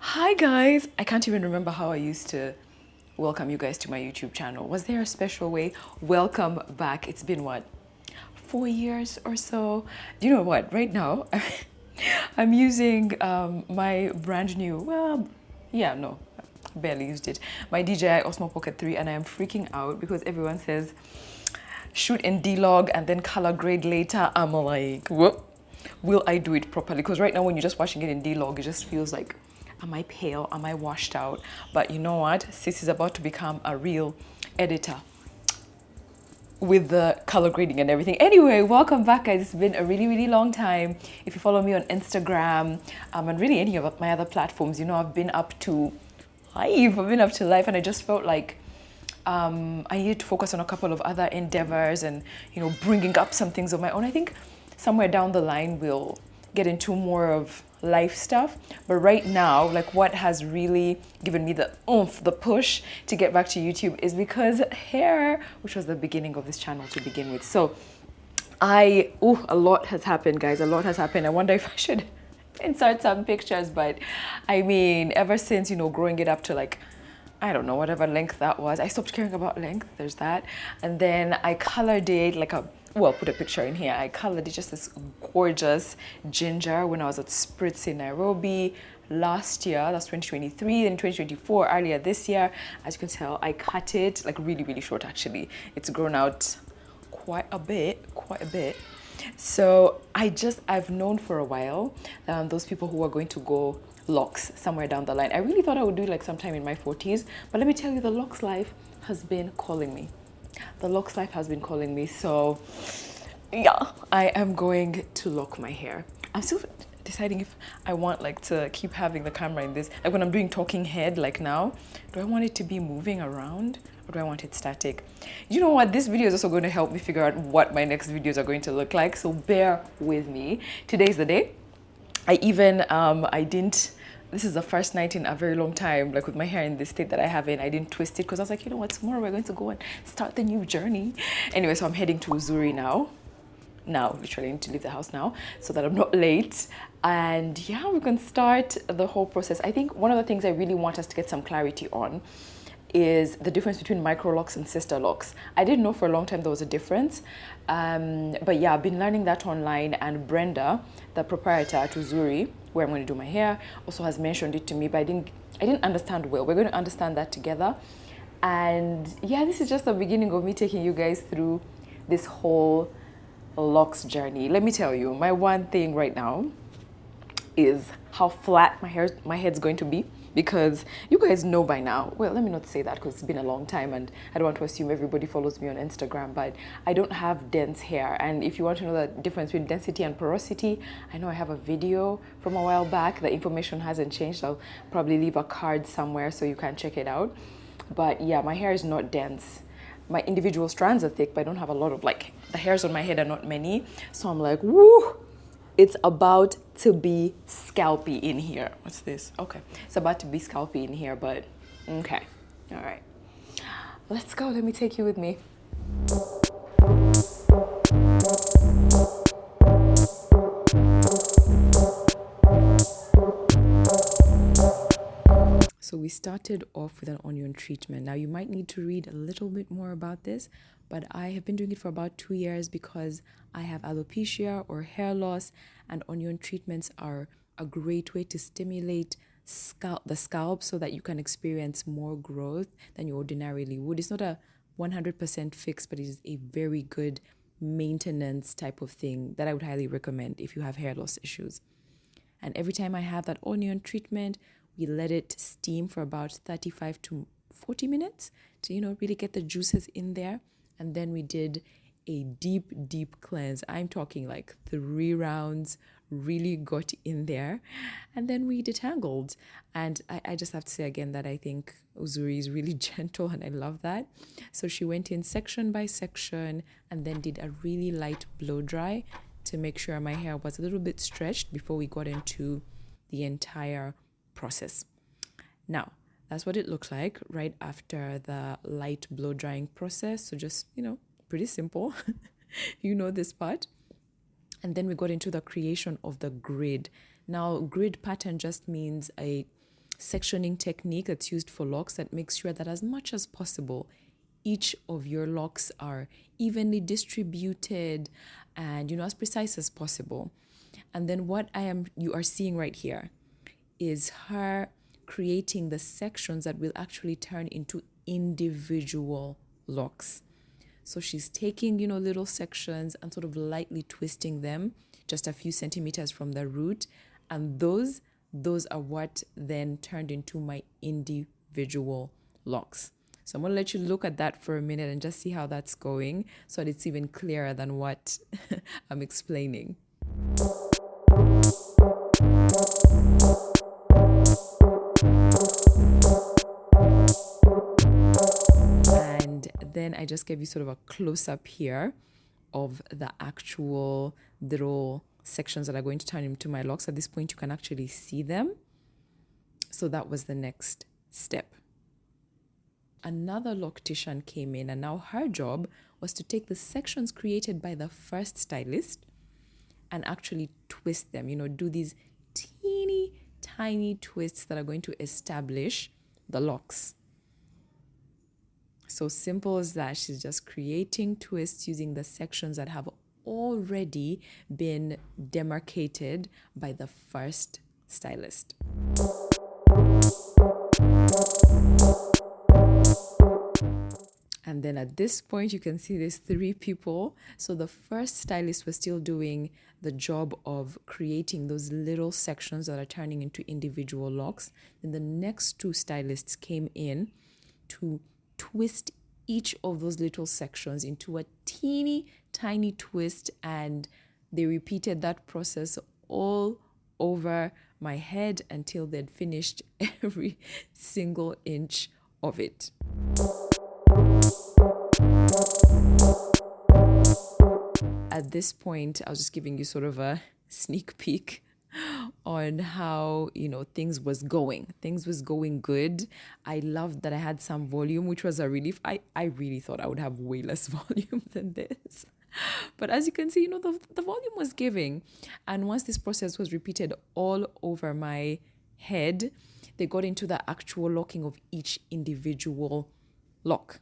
Hi guys! I can't even remember how I used to welcome you guys to my YouTube channel. Was there a special way? Welcome back. It's been what? 4 years or so. Do you know what? Right now, I'm using my brand new, no, barely used it. My DJI Osmo Pocket 3, and I am freaking out because everyone says shoot in D-Log and then color grade later. I'm like, whoop. Will I do it properly? Because right now when you're just watching it in D-Log, it just feels like, am I pale? Am I washed out? But you know what? Sis is about to become a real editor with the color grading and everything. Anyway, welcome back, guys. It's been a really, really long time. If you follow me on Instagram and really any of my other platforms, you know I've been up to life. I've been up to life, and I just felt like I needed to focus on a couple of other endeavors and, you know, bringing up some things of my own. I think somewhere down the line we'll get into more of life stuff. But right now, like what has really given me the oomph, the push to get back to YouTube is because hair, which was the beginning of this channel to begin with. So a lot has happened, guys. A lot has happened. I wonder if I should insert some pictures, but I mean, ever since, you know, growing it up to like, I don't know, whatever length that was, I stopped caring about length. There's that. And then I colored it like put a picture in here. I colored it just this gorgeous ginger when I was at Spritz in Nairobi last year. That's 2023. Then 2024, earlier this year, as you can tell, I cut it like really, really short actually. It's grown out quite a bit. So I've known for a while those people who are going to go Locs somewhere down the line. I really thought I would do it like sometime in my 40s, but let me tell you, the Locs life has been calling me. The Locs life has been calling me. So yeah, I am going to lock my hair. I'm still deciding if I want like to keep having the camera in this, like when I'm doing talking head like now, do I want it to be moving around or do I want it static? You know what, this video is also going to help me figure out what my next videos are going to look like, so bear with me. Today's the day. This is the first night in a very long time, like with my hair in the state that I have it, I didn't twist it because I was like, you know what, tomorrow we're going to go and start the new journey. Anyway, so I'm heading to Uzuri now. Literally I need to leave the house now so that I'm not late. And yeah, we can start the whole process. I think one of the things I really want us to get some clarity on is the difference between micro locks and sister locks. I didn't know for a long time there was a difference, but yeah, I've been learning that online, and Brenda, the proprietor at Uzuri, where I'm going to do my hair, also has mentioned it to me, but I didn't understand well. We're going to understand that together. And yeah, this is just the beginning of me taking you guys through this whole Locs journey. Let me tell you, my one thing right now is how flat my head's going to be, because you guys know by now, well, let me not say that because it's been a long time and I don't want to assume everybody follows me on Instagram, but I don't have dense hair. And if you want to know the difference between density and porosity, I know I have a video from a while back. The information hasn't changed. I'll probably leave a card somewhere so you can check it out. But yeah, my hair is not dense. My individual strands are thick, but I don't have a lot of, like, the hairs on my head are not many. So I'm like, woo, it's about to be scalpy in here. What's this? Okay, it's about to be scalpy in here, but okay. All right, let's go. Let me take you with me. So we started off with an onion treatment. Now you might need to read a little bit more about this, but I have been doing it for about 2 years because I have alopecia or hair loss, and onion treatments are a great way to stimulate the scalp so that you can experience more growth than you ordinarily would. It's not a 100% fix, but it is a very good maintenance type of thing that I would highly recommend if you have hair loss issues. And every time I have that onion treatment, we let it steam for about 35 to 40 minutes to, you know, really get the juices in there. And then we did a deep, deep cleanse. I'm talking like 3 rounds, really got in there. And then we detangled. And I just have to say again that I think Uzuri is really gentle, and I love that. So she went in section by section and then did a really light blow dry to make sure my hair was a little bit stretched before we got into the entire process. Now, that's what it looks like right after the light blow drying process. So just, you know, pretty simple. You know this part. And then we got into the creation of the grid. Now, grid pattern just means a sectioning technique that's used for locks that makes sure that as much as possible, each of your locks are evenly distributed and, as precise as possible. And then what you are seeing right here is her creating the sections that will actually turn into individual locks. So she's taking, little sections and sort of lightly twisting them just a few centimeters from the root. And those are what then turned into my individual locks. So I'm going to let you look at that for a minute and just see how that's going so that it's even clearer than what I'm explaining. And then I just gave you sort of a close-up here of the actual little sections that are going to turn into my locks. At this point, you can actually see them. So that was the next step. Another loctician came in, and now her job was to take the sections created by the first stylist and actually twist them, do these teeny tiny twists that are going to establish the locks. So simple as that. She's just creating twists using the sections that have already been demarcated by the first stylist. And then at this point, you can see there's 3 people. So the first stylist was still doing the job of creating those little sections that are turning into individual locks. Then the next 2 stylists came in to twist each of those little sections into a teeny tiny twist, and they repeated that process all over my head until they'd finished every single inch of it. At this point, I was just giving you sort of a sneak peek on how, things was going. Things was going good. I loved that I had some volume, which was a relief. I really thought I would have way less volume than this. But as you can see, the volume was giving. And once this process was repeated all over my head, they got into the actual locking of each individual lock.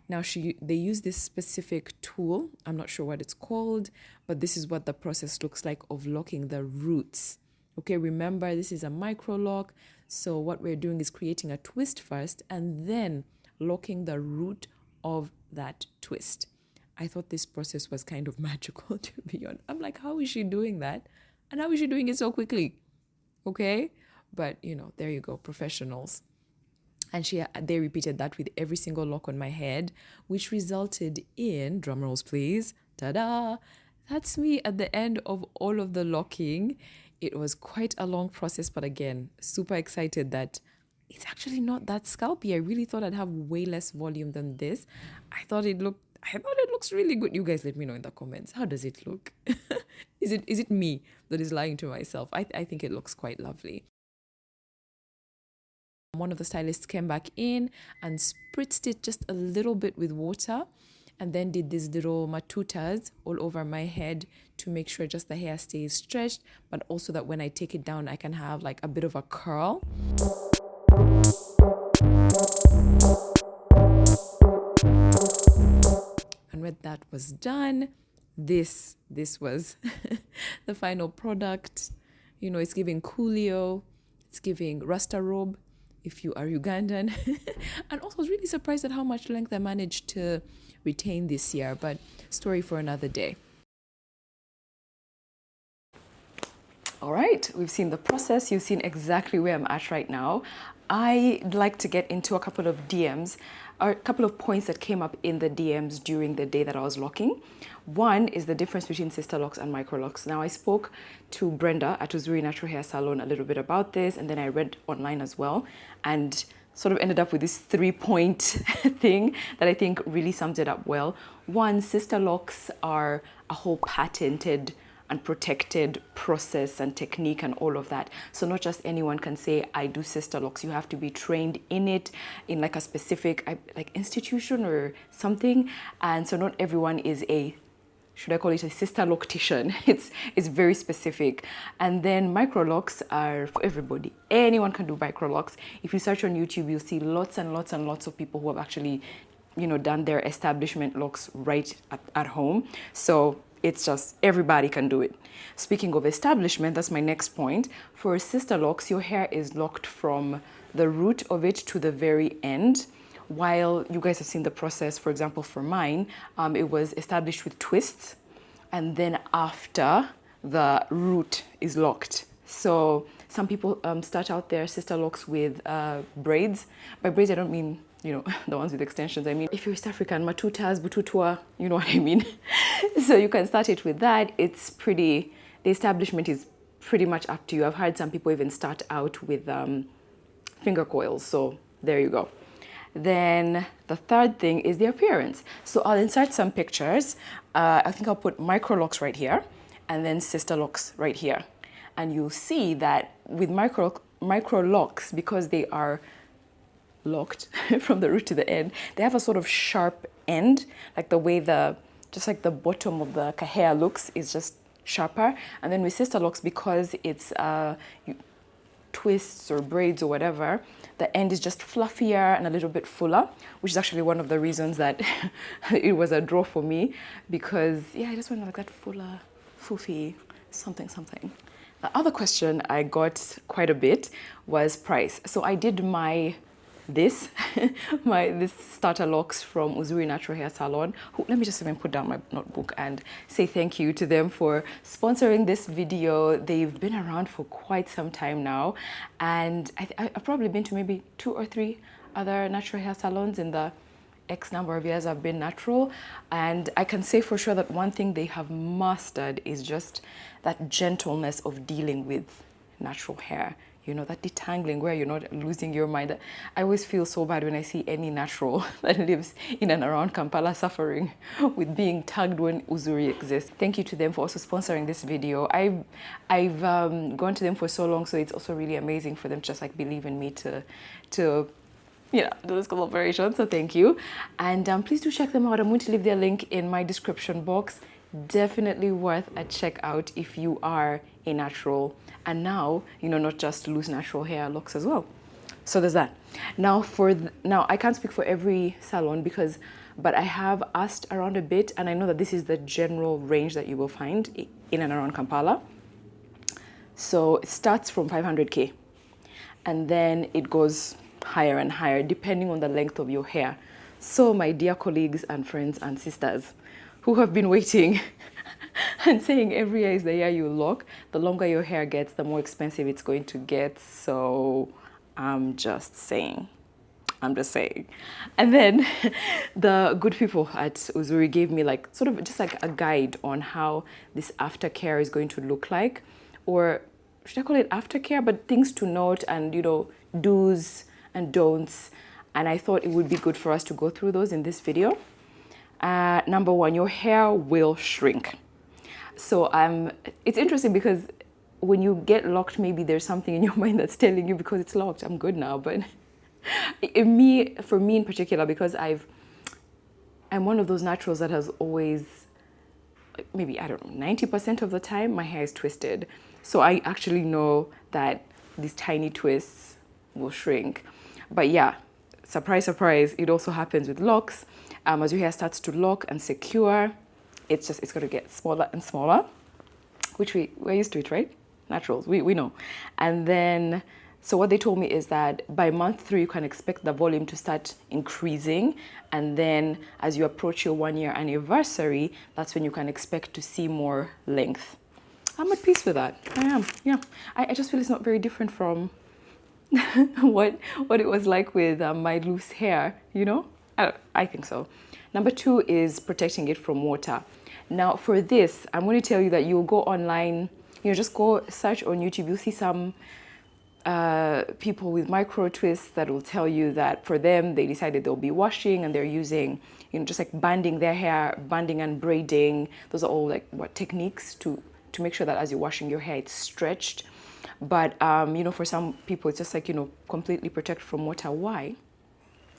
Now they use this specific tool. I'm not sure what it's called, but this is what the process looks like of locking the roots. Okay, remember this is a micro lock. So what we're doing is creating a twist first and then locking the root of that twist. I thought this process was kind of magical, to be honest. I'm like, how is she doing that? And how is she doing it so quickly? Okay, but there you go, professionals. And they repeated that with every single lock on my head, which resulted in, drum rolls please, ta-da! That's me at the end of all of the locking. It was quite a long process, but again, super excited that it's actually not that scalpy. I really thought I'd have way less volume than this. I thought it looks really good. You guys let me know in the comments. How does it look? Is it me that is lying to myself? I think it looks quite lovely. One of the stylists came back in and spritzed it just a little bit with water and then did these little matutas all over my head to make sure just the hair stays stretched, but also that when I take it down, I can have like a bit of a curl. And when that was done, this was the final product. It's giving Coolio, it's giving Rasta robe, if you are Ugandan. And also I was really surprised at how much length I managed to retain this year, but story for another day. All right, we've seen the process. You've seen exactly where I'm at right now. I'd like to get into a couple of DMs, or a couple of points that came up in the DMs during the day that I was locking. One is the difference between sister locks and micro locks. Now, I spoke to Brenda at Uzuri Natural Hair Salon a little bit about this, and then I read online as well, and sort of ended up with this 3-point thing that I think really sums it up well. One, sister locks are a whole patented and protected process and technique and all of that. So not just anyone can say, I do sister locks. You have to be trained in it in like a specific like institution or something. And so not everyone is a should I call it a sister loctician? It's very specific. And then micro locks are for everybody. Anyone can do micro locks. If you search on YouTube, you'll see lots and lots and lots of people who have actually, you know, done their establishment locks right at home. So it's just everybody can do it. Speaking of establishment, that's my next point. For sister locks, your hair is locked from the root of it to the very end. While you guys have seen the process, for example, for mine, it was established with twists, and then after the root is locked. So some people start out their sister locks with braids. By braids, I don't mean, you know, the ones with extensions. I mean, if you're East African, matutas, bututwa, you know what I mean? So you can start it with that. It's pretty, the establishment is pretty much up to you. I've heard some people even start out with finger coils. So there you go. Then the third thing is the appearance. So I'll insert some pictures. I think I'll put micro locks right here and then sister locks right here. And you'll see that with micro locks, because they are locked from the root to the end, they have a sort of sharp end, like the way just like the bottom of the hair looks is just sharper. And then with sister locks, because it's twists or braids or whatever, the end is just fluffier and a little bit fuller, which is actually one of the reasons that it was a draw for me, because yeah, I just wanted like that fuller, foofy, something. The other question I got quite a bit was price. So I did this starter locks from Uzuri Natural Hair Salon. Let me just even put down my notebook and say thank you to them for sponsoring this video. They've been around for quite some time now, and I've probably been to maybe 2 or 3 other natural hair salons in the X number of years I've been natural, and I can say for sure that one thing they have mastered is just that gentleness of dealing with natural hair. You know, that detangling where you're not losing your mind. I always feel so bad when I see any natural that lives in and around Kampala suffering with being tagged when Uzuri exists. Thank you to them for also sponsoring this video. I've gone to them for so long, so it's also really amazing for them to just like believe in me to do this collaboration. So thank you. And please do check them out. I'm going to leave their link in my description box. Definitely worth a check out if you are a natural, and now, you know, not just lose natural hair locks as well. So there's that. Now I can't speak for every salon but I have asked around a bit, and I know that this is the general range that you will find in and around Kampala. So it starts from 500K, and then it goes higher and higher depending on the length of your hair. So my dear colleagues and friends and sisters who have been waiting and saying every year is the year you lock, the longer your hair gets, the more expensive it's going to get. So I'm just saying. And then the good people at Uzuri gave me like sort of just like a guide on how this aftercare is going to look like, or should I call it aftercare, but things to note and, you know, do's and don'ts. And I thought it would be good for us to go through those in this video. Number 1, your hair will shrink. So it's interesting because when you get locked, maybe there's something in your mind that's telling you because it's locked, I'm good now. But for me in particular, because I'm one of those naturals that has always, maybe, I don't know, 90% of the time, my hair is twisted. So I actually know that these tiny twists will shrink. But yeah, surprise, surprise, it also happens with locks. As your hair starts to lock and secure, it's going to get smaller and smaller, which we're used to it, right? Naturals, we know. And then, so what they told me is that by month 3, you can expect the volume to start increasing. And then as you approach your 1-year anniversary, that's when you can expect to see more length. I'm at peace with that. I am, yeah. I just feel it's not very different from what it was like with my loose hair, you know? I think so. Number 2 is protecting it from water. Now for this, I'm going to tell you that you'll go online, you know, just go search on YouTube. You'll see some people with micro twists that will tell you that for them, they decided they'll be washing and they're using, you know, just like banding their hair, banding and braiding. Those are all like techniques to make sure that as you're washing your hair, it's stretched. But, you know, for some people, it's just like, you know, completely protect from water. Why?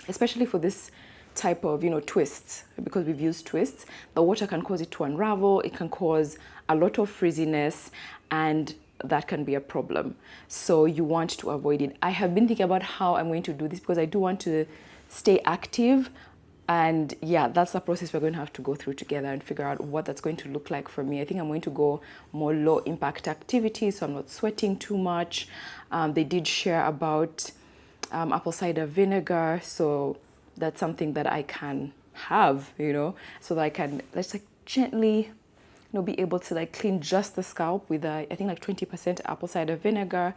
Especially for this type of, twists, because we've used twists, the water can cause it to unravel. It can cause a lot of frizziness, and that can be a problem. So you want to avoid it. I have been thinking about how I'm going to do this because I do want to stay active. And yeah, that's the process we're going to have to go through together and figure out what that's going to look like for me. I think I'm going to go more low impact activities, so I'm not sweating too much. They did share about apple cider vinegar, so that's something that I can have, so that I can, let's like gently, be able to like clean just the scalp with I think like 20% apple cider vinegar.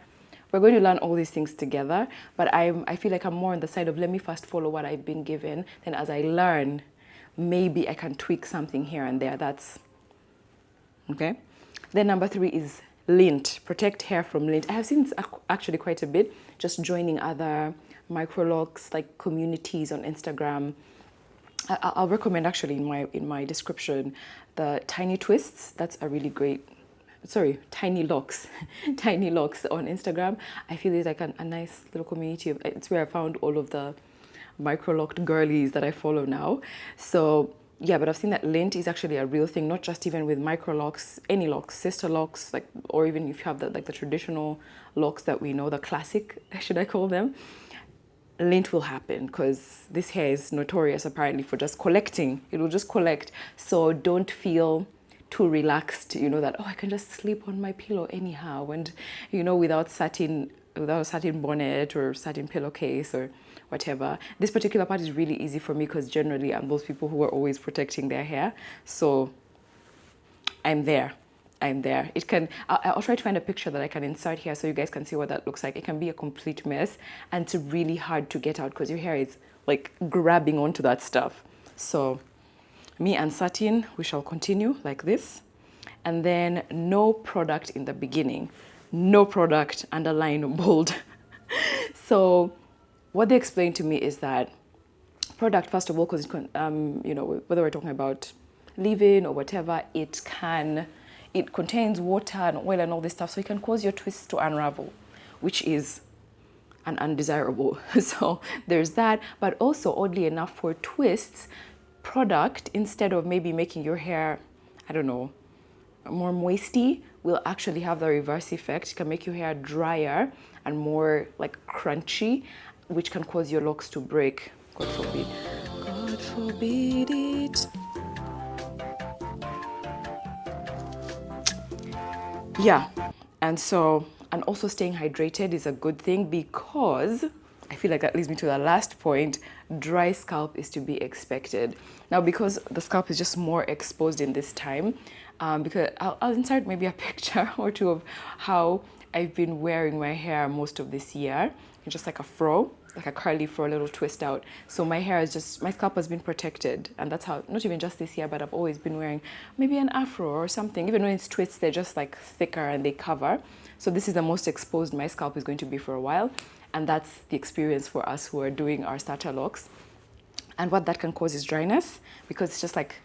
We're going to learn all these things together, but I feel like I'm more on the side of let me first follow what I've been given. Then as I learn, maybe I can tweak something here and there. That's okay. Then number 3 is lint. Protect hair from lint. I have seen this actually quite a bit, just joining other microlocs like communities on Instagram. I'll recommend actually in my description the tiny twists. That's a really great, tiny locks, tiny locks on Instagram. I feel it's like a nice little community. It's where I found all of the microlocked girlies that I follow now. So yeah, but I've seen that lint is actually a real thing, not just even with microlocks, any locks, sister locks, like, or even if you have the traditional locks that we know, the classic, should I call them? Lint will happen because this hair is notorious apparently for just collecting. It will just collect. So don't feel too relaxed, that, I can just sleep on my pillow anyhow, and without satin bonnet or satin pillowcase or whatever. This particular part is really easy for me because generally I'm those people who are always protecting their hair. So I'm there. It can, I'll try to find a picture that I can insert here so you guys can see what that looks like. It can be a complete mess, and it's really hard to get out because your hair is like grabbing onto that stuff. So me and satin, we shall continue like this. And then no product in the beginning. No product, underline bold. So what they explained to me is that product, first of all, because whether we're talking about leave-in or whatever, it contains water and oil and all this stuff, so it can cause your twists to unravel, which is an undesirable. So there's that. But also, oddly enough, for twists, product, instead of maybe making your hair, I don't know, more moisty, will actually have the reverse effect. It can make your hair drier and more like crunchy, which can cause your locks to break. God forbid. God forbid it. Yeah, and also staying hydrated is a good thing, because I feel like that leads me to the last point. Dry scalp is to be expected. Now, because the scalp is just more exposed in this time, because I'll insert maybe a picture or two of how I've been wearing my hair most of this year. It's just like a fro, like a curly fro, a little twist out. So my scalp has been protected, and that's how, not even just this year, but I've always been wearing maybe an afro or something. Even when it's twists, they're just like thicker and they cover. So this is the most exposed my scalp is going to be for a while. And that's the experience for us who are doing our starter locks. And what that can cause is dryness, because it's just like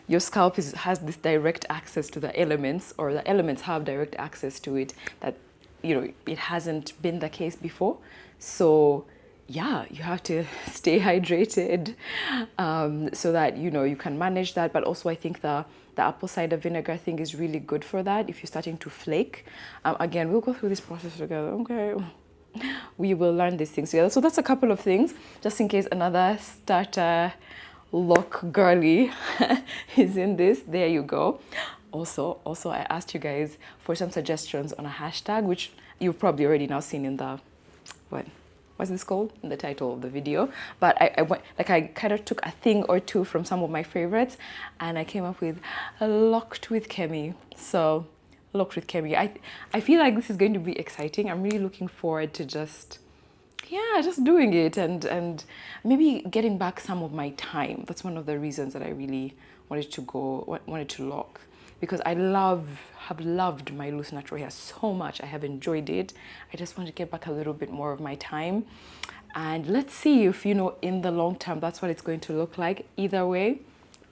your scalp has this direct access to the elements, or the elements have direct access to it, that it hasn't been the case before. So yeah, you have to stay hydrated, so that you can manage that. But also I think the apple cider vinegar thing is really good for that if you're starting to flake. Again, we'll go through this process together, okay? We will learn these things together. So that's a couple of things, just in case another starter lock girly is in this. There you go. Also, I asked you guys for some suggestions on a hashtag, which you've probably already now seen in the, what's this called? In the title of the video. But I kind of took a thing or two from some of my favorites, and I came up with a locked with Kemi. So, locked with Kemi. I feel like this is going to be exciting. I'm really looking forward to just doing it and maybe getting back some of my time. That's one of the reasons that I really wanted to lock, because I have loved my loose natural hair so much. I have enjoyed it. I just want to get back a little bit more of my time, and let's see if in the long term that's what it's going to look like. Either way,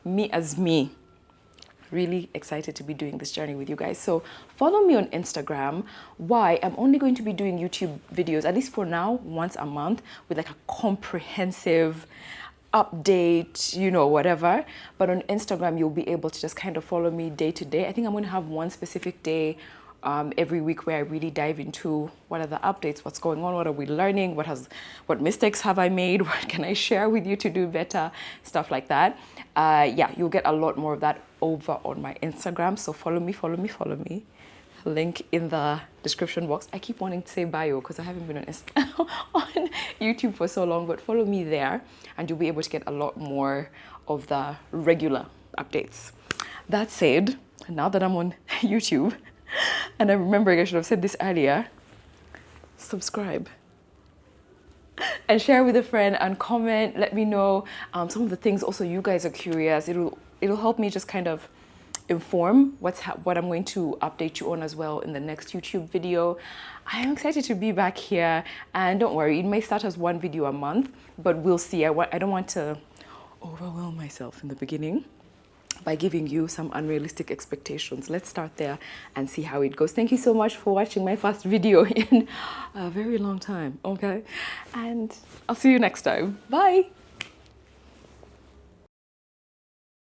me, really excited to be doing this journey with you guys. So follow me on Instagram. Why? I'm only going to be doing YouTube videos, at least for now, once a month, with like a comprehensive update, you know, whatever. But on Instagram, you'll be able to just kind of follow me day to day. I think I'm going to have one specific day every week where I really dive into what are the updates, what's going on, what are we learning, what mistakes have I made, what can I share with you to do better, stuff like that. Yeah, you'll get a lot more of that over on my Instagram. So follow me, follow me, follow me. Link in the description box. I keep wanting to say bio because I haven't been on YouTube for so long, but follow me there and you'll be able to get a lot more of the regular updates. That said, now that I'm on YouTube, and I'm remembering I should have said this earlier, subscribe and share with a friend and comment. Let me know some of the things also you guys are curious. It'll help me just kind of inform what I'm going to update you on as well in the next YouTube video. I am excited to be back here, and don't worry, it may start as one video a month, but we'll see. I don't want to overwhelm myself in the beginning by giving you some unrealistic expectations. Let's start there and see how it goes. Thank you so much for watching my first video in a very long time, okay? And I'll see you next time. Bye.